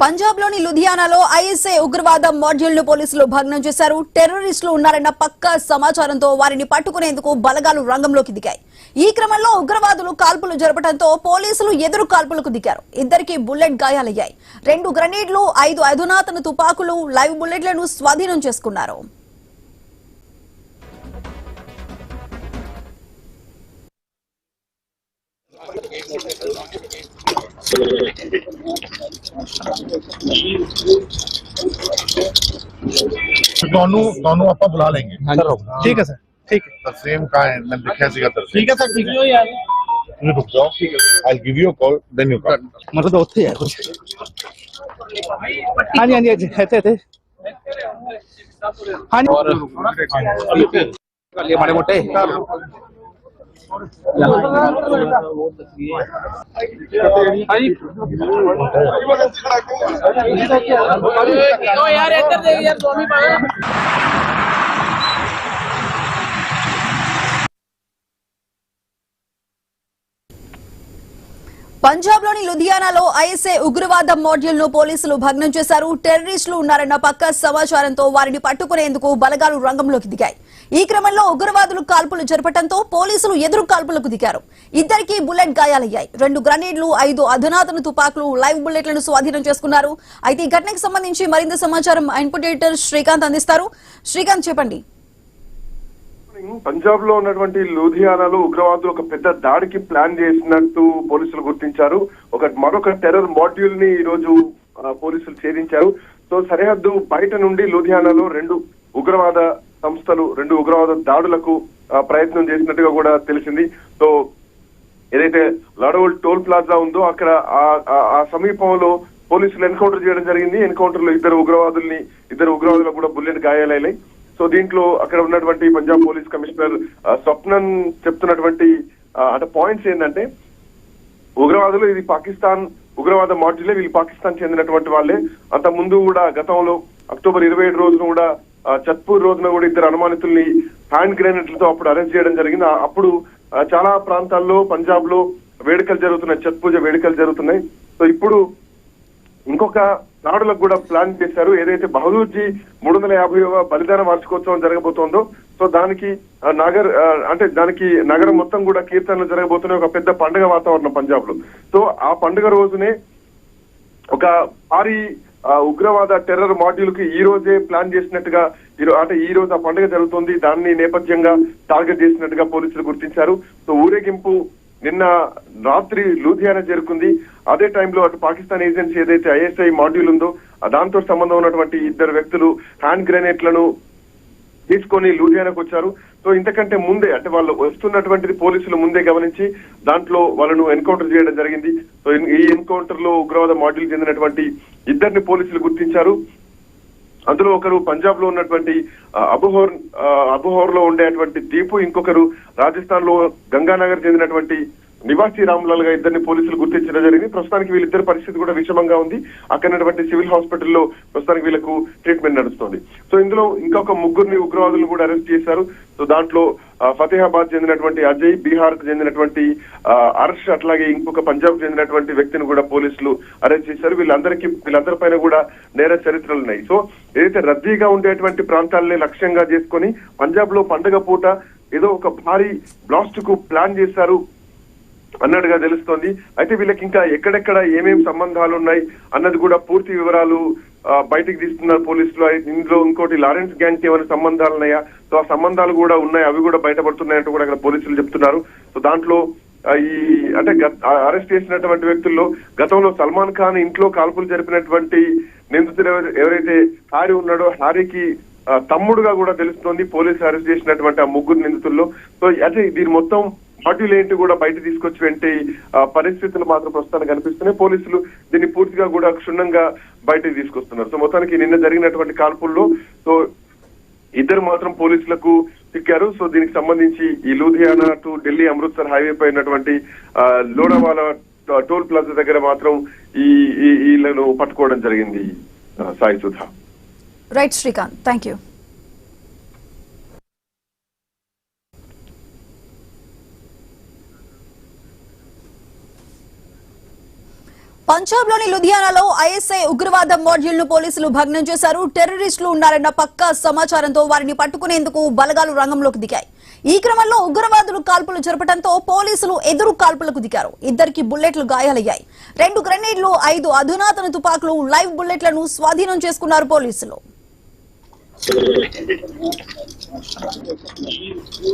పంజాబ్ లోని లుధియానాలో ఐఎస్ఐ ఉగ్రవాద మాడ్యూల్ ను పోలీసులు భగ్నం చేశారు. టెర్రరిస్టులు ఉన్నారన్న పక్కా సమాచారంతో వారిని పట్టుకునేందుకు బలగాలు రంగంలోకి దిగాయి. ఈ క్రమంలో ఉగ్రవాదులు కాల్పులు జరపడంతో పోలీసులు ఎదురు కాల్పులకు దిగారు. ఇద్దరికి బుల్లెట్ గాయాలయ్యాయి. 2 గ్రెనేడ్లు, 5 అధునాతన తుపాకులు, లైవ్ బుల్లెట్లను స్వాధీనం చేసుకున్నారు. दोनों आप बुला लेंगे। ठीक है सर, ठीक है। तरसेम का है, मैं लिखा सीगा तरसेम। ठीक है सर, ठीक है यार। रुक जाओ, I'll give you a call, then you call. मतलब होते है कुछ। हाँ जी, हाँ जी, थे। हाँ जी। और ये बड़े मोटे। यार इधर देख यार स्वामी పంజాబ్ లోని లుధియానాలో ఐఎస్ఐ ఉగ్రవాద మాడ్యూల్ ను పోలీసులు భగ్నం చేశారు. టెర్రరిస్టులు ఉన్నారన్న పక్కా సమాచారంతో వారిని పట్టుకునేందుకు బలగాలు రంగంలోకి దిగాయి. ఈ క్రమంలో ఉగ్రవాదులు కాల్పులు జరపడంతో పోలీసులు ఎదురు కాల్పులకు దిగారు. ఇద్దరికి బుల్లెట్ గాయాలయ్యాయి. 2 గ్రెనేడ్లు, 5 అధునాతన తుపాకులు, లైవ్ బుల్లెట్లను స్వాధీనం చేసుకున్నారు. అయితే ఈ ఘటనకు సంబంధించి మరింత సమాచారం ఇన్పుట్ ఎడిటర్ శ్రీకాంత్ అందిస్తారు. శ్రీకాంత్, చెప్పండి. పంజాబ్ లో ఉన్నటువంటి లూధియానాలో ఉగ్రవాదులు ఒక పెద్ద దాడికి ప్లాన్ చేసినట్టు పోలీసులు గుర్తించారు. మరొక టెర్రర్ మాడ్యూల్ ని ఈ రోజు పోలీసులు ఛేదించారు. సో సరిహద్దు బయట నుండి లూధియానాలో 2 ఉగ్రవాద సంస్థలు 2 ఉగ్రవాద దాడులకు ప్రయత్నం చేసినట్టుగా కూడా తెలిసింది. సో ఏదైతే లడోల్ టోల్ ప్లాజా ఉందో అక్కడ ఆ సమీపంలో పోలీసులు ఎన్కౌంటర్ చేయడం జరిగింది. ఎన్కౌంటర్ లో ఇద్దరు ఉగ్రవాదులకు కూడా బుల్లెట్ గాయాలయ్యాయి. సో దీంట్లో అక్కడ ఉన్నటువంటి పంజాబ్ పోలీస్ కమిషనర్ స్వప్నన్ చెప్తున్నటువంటి అంటే పాయింట్స్ ఏంటంటే, ఉగ్రవాదులు ఇది పాకిస్తాన్ ఉగ్రవాద మాడ్యూలే, వీళ్ళు పాకిస్తాన్ చెందినటువంటి వాళ్ళే. అంత ముందు కూడా గతంలో అక్టోబర్ 27 రోజున కూడా చత్పూర్ రోజున కూడా 2 అనుమానితుల్ని హ్యాండ్ గ్రెనేడ్లతో అప్పుడు అరెస్ట్ చేయడం జరిగింది. అప్పుడు చాలా ప్రాంతాల్లో పంజాబ్ లో వేడుకలు జరుగుతున్నాయి, ఛత్ పూజ వేడుకలు జరుగుతున్నాయి. సో ఇప్పుడు ఇంకొక దాడులకు కూడా ప్లాన్ చేశారు. ఏదైతే బహదూర్జీ 350వ బలిదాన వార్షికోత్సవం జరగబోతోందో, సో దానికి నగరం మొత్తం కూడా కీర్తనలు జరగబోతున్నాయి. ఒక పెద్ద పండుగ వాతావరణం పంజాబ్ లో. సో ఆ పండుగ రోజునే ఒక భారీ ఉగ్రవాద టెర్రర్ మాడ్యూల్ కి ఈ రోజే ప్లాన్ చేసినట్టుగా ఈ రోజు ఆ పండుగ జరుగుతుంది, దాన్ని నేపథ్యంగా టార్గెట్ చేసినట్టుగా పోలీసులు గుర్తించారు. సో ఊరేగింపు నిన్న రాత్రి లూధియానా చేరుకుంది. అదే టైంలో అటు పాకిస్తాన్ ఏజెన్సీ ఏదైతే ఐఎస్ఐ మాడ్యూల్ ఉందో దాంతో సంబంధం ఉన్నటువంటి 2 వ్యక్తులు హ్యాండ్ గ్రెనేడ్లను తీసుకొని లూధియానాకు వచ్చారు. సో ఇంతకంటే ముందే అంటే వాళ్ళు వస్తున్నటువంటిది పోలీసులు ముందే గమనించి దాంట్లో వాళ్ళను ఎన్కౌంటర్ చేయడం జరిగింది. సో ఈ ఎన్కౌంటర్ లో ఉగ్రవాద మాడ్యూల్ చెందినటువంటి 2ని పోలీసులు గుర్తించారు. అందులో ఒకరు పంజాబ్ లో ఉన్నటువంటి అబుహోర్ లో ఉండేటువంటి దీపు, ఇంకొకరు రాజస్థాన్ లో గంగానగర్ చెందినటువంటి నివాసి రామ్లాల్ గా 2ని పోలీసులు గుర్తించడం జరిగింది. ప్రస్తుతానికి వీళ్ళిద్దరి పరిస్థితి కూడా విషమంగా ఉంది. అక్కడటువంటి సివిల్ హాస్పిటల్లో ప్రస్తుతానికి వీళ్ళకు ట్రీట్మెంట్ నడుస్తుంది. సో ఇందులో ఇంకొక 3 ఉగ్రవాదులను కూడా అరెస్ట్ చేశారు. సో దాంట్లో ఫతేహాబాద్ చెందినటువంటి అజయ్, బీహార్ కు చెందినటువంటి అర్ష్, అట్లాగే ఇంకొక పంజాబ్ చెందినటువంటి వ్యక్తిని కూడా పోలీసులు అరెస్ట్ చేశారు. వీళ్ళందరిపైన కూడా నేర చరిత్రలు ఉన్నాయి. సో ఏదైతే రద్దీగా ఉండేటువంటి ప్రాంతాలనే లక్ష్యంగా చేసుకొని పంజాబ్ లో పండుగ పూట ఏదో ఒక భారీ బ్లాస్ట్ కు ప్లాన్ చేశారు అన్నట్టుగా తెలుస్తోంది. అయితే వీళ్ళకి ఇంకా ఎక్కడెక్కడ ఏమేమి సంబంధాలు ఉన్నాయి అన్నది కూడా పూర్తి వివరాలు బయటికి తీస్తున్నారు పోలీసులు. ఇందులో ఇంకోటి లారెన్స్ గ్యాంగ్ కి ఏమైనా సంబంధాలు ఉన్నాయా, సో ఆ సంబంధాలు కూడా ఉన్నాయి, అవి కూడా బయటపడుతున్నాయంటూ కూడా అక్కడ పోలీసులు చెప్తున్నారు. సో దాంట్లో అరెస్ట్ చేసినటువంటి వ్యక్తుల్లో గతంలో సల్మాన్ ఖాన్ ఇంట్లో కాల్పులు జరిపినటువంటి నిందితుడు ఎవరైతే హారీ ఉన్నాడో హారీకి తమ్ముడుగా కూడా తెలుస్తోంది పోలీసులు అరెస్ట్ చేసినటువంటి ఆ 3 నిందితుల్లో. సో అదే దీని మొత్తం మాడ్యూల్ ఏంటి కూడా బయట తీసుకొచ్చి వెంటే పరిస్థితులు మాత్రం ప్రస్తుతానికి కనిపిస్తున్నాయి. పోలీసులు దీన్ని పూర్తిగా కూడా క్షుణ్ణంగా బయటకు తీసుకొస్తున్నారు. సో మొత్తానికి నిన్న జరిగినటువంటి కాల్పుల్లో సో 2 మాత్రం పోలీసులకు చిక్కారు. సో దీనికి సంబంధించి ఈ లూధియానా టు ఢిల్లీ అమృత్సర్ హైవే పై ఉన్నటువంటి లోనావాలా టోల్ ప్లాజా దగ్గర మాత్రం వీళ్ళను పట్టుకోవడం జరిగింది. Sai Sudha. Right Srikanth, thank you. Punjab లోని లుధియానాలో ఐఎస్ఐ ఉగ్రవాద మాడ్యూల్ ను పోలీసులు భగ్నం చేశారు. టెర్రరిస్టులు ఉన్నారన్న పక్కా సమాచారంతో వారిని పట్టుకునేందుకు బలగాలు రంగంలోకి దిగాయి. ఈ క్రమంలో ఉగ్రవాదులు కాల్పులు జరపడంతో పోలీసులు ఎదురు కాల్పులకు దిగారు. ఇద్దరికి బుల్లెట్లు గాయాలయ్యాయి. 2 గ్రెనేడ్లు, 5 అధునాతన తుపాకులు, లైవ్ బుల్లెట్లను స్వాధీనం చేసుకున్నారు పోలీసులు.